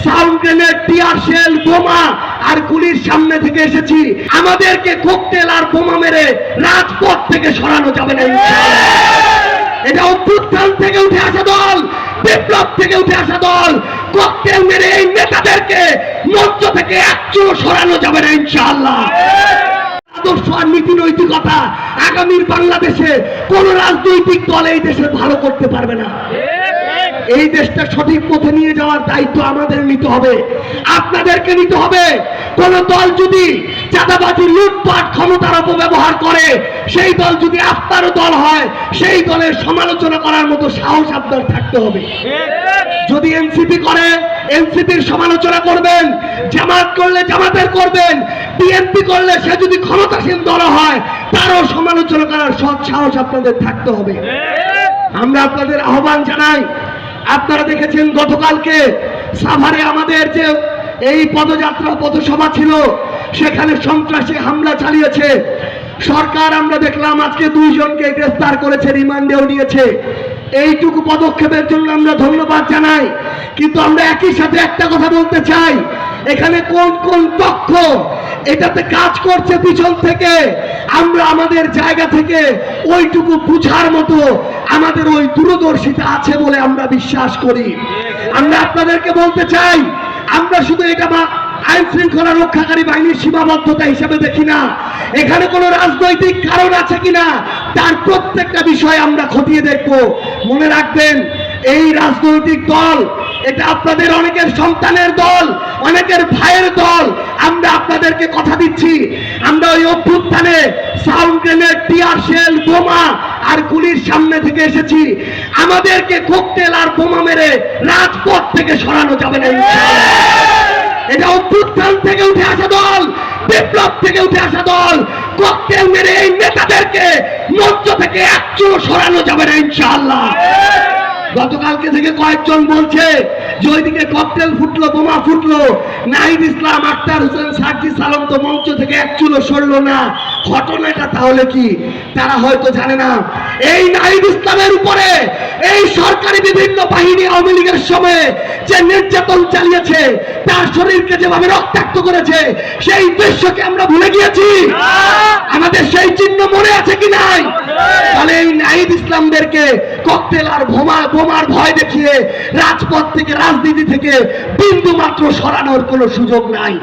Sound grenade, tear shell, বোমা আর গুলির সামনে থেকে এসেছি। আমাদেরকে ককটেল আর বোমা মেরে রাজপথ থেকে সরানো যাবে না ইনশাআল্লাহ। এটা অভ্যুত্থান থেকে উঠে আসা দল, বিপ্লব থেকে উঠে আসা দল। ককটেল মেরে এই নেতাদেরকে মঞ্চ থেকে একচুলো সরানো যাবে না ইনশাআল্লাহ। আদর্শ আর নীতি নৈতিকতা আগামীর বাংলাদেশে কোন রাজনৈতিক দল এই দেশে ভালো করতে পারবে না। এই দেশটা সঠিক পথে নিয়ে যাওয়ার দায়িত্ব আমাদের নিতে হবে, আপনাদেরকে নিতে হবে। কোন দল যদি চাঁদাবাজি, লুটপাট, ক্ষমতার অপব্যবহার করে, সেই দল যদি আপনারও দল হয়, সেই দলের সমালোচনা করার মতো সাহস আপনার থাকতে হবে। যদি এনসিপি করে, এনসিপির সমালোচনা করবেন, জামাত করলে জামাতের করবেন, বিএনপি করলে সে যদি ক্ষমতাসীন দল হয়, তারও সমালোচনা করার সৎ সাহস আপনাদের থাকতে হবে। আমরা আপনাদের আহ্বান জানাই। আপনারা দেখেছেন গতকালকে সাভারে আমাদের যে এই পদযাত্রা পথসভা ছিল, সেখানে সন্ত্রাসী হামলা চালিয়েছে সরকার। আমরা দেখলাম আজকে 2 জনকে গ্রেফতার করেছে, রিমান্ডেও নিয়েছে। এইটুকু পদক্ষেপের জন্য আমরা ধন্যবাদ জানাই। কিন্তু আমরা একই সাথে একটা কথা বলতে চাই, এখানে কোন কোন পক্ষ এটাতে কাজ করছে পিছন থেকে, আমরা আমাদের জায়গা থেকে ওইটুকু বুঝার মতো আমাদের ওই দূরদর্শিতা আছে বলে আমরা বিশ্বাস করি। আমরা আপনাদেরকে বলতে চাই, আমরা শুধু এটা আইন শৃঙ্খলা রক্ষাকারী বাহিনীর সীমাবদ্ধতা হিসেবে দেখি না, এখানে কোনো রাজনৈতিক কারণ আছে কিনা তার প্রত্যেকটা বিষয় আমরা খতিয়ে দেখব। মনে রাখবেন, এই রাজনৈতিক দল এটা আপনাদের অনেকের সন্তানের দল, অনেকের ভাইয়ের দল। আমরা আপনাদেরকে কথা দিচ্ছি, আমরা ওই অভ্যুত্থানে সাউন্ড গ্রেনেড, টিয়ার শেল, বোমা আর গুলির সামনে থেকে এসেছি। আমাদেরকে ককটেল আর বোমা মেরে রাজপথ থেকে সরানো যাবে না ইনশাআল্লাহ। এটা অভ্যুত্থান থেকে উঠে আসা দল, বিপ্লব থেকে উঠে আসা দল। ককটেল মেরে এই নেতাদেরকে মঞ্চ থেকে একচুলো সরানো যাবে না ইনশাআল্লাহ। গতকালকে থেকে কয়েকজন বলছে যে ওইদিকে ককটেল ফুটলো, বোমা ফুটলো, নাহিদ ইসলাম, আক্তার হোসেন, সার্জিস আলম তো মঞ্চ থেকে একচুলো সরলো না। ঘটনাটা তাহলে কি তারা হয়তো জানে না। এই নাহিদ ইসলামের উপরে এই সরকারি বিভিন্ন বাহিনী আওয়ামী লীগের সময়ে যে নির্যাতন চালিয়েছে, তার শরীরকে যেভাবে রক্তাক্ত করেছে, সেই দৃশ্যকে আমরা ভুলে গিয়েছি। আমাদের সেই চিহ্ন মনে আছে কি নাই? তাহলে এই নাহিদ ইসলামদেরকে ককটেল আর বোমার ভয় দেখিয়ে রাজপথ থেকে, রাজনীতি থেকে বিন্দু মাত্র সরানোর কোনো সুযোগ নাই।